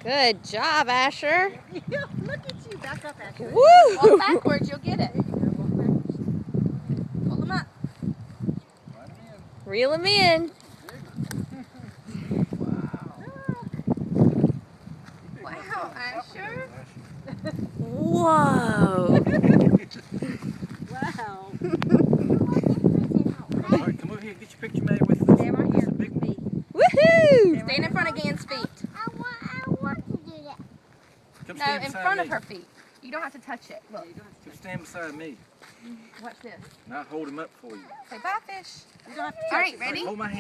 Good job, Asher. Look at you. Back up, Asher. Woo! Walk backwards, you'll get it. Pull them up. Reel him in. Wow, Asher. Whoa! Wow. All right, come over here. Get your picture made with this. Stand right here. Big Me. Woohoo! Stand in front of Gan's feet. I want to do that. Come No, stand in beside front me. of her feet. You don't have to touch it. Look, Come stand beside me. watch this. And I'll hold him up for you. Say bye, fish. You don't have to All right, All right, ready? hold my hand.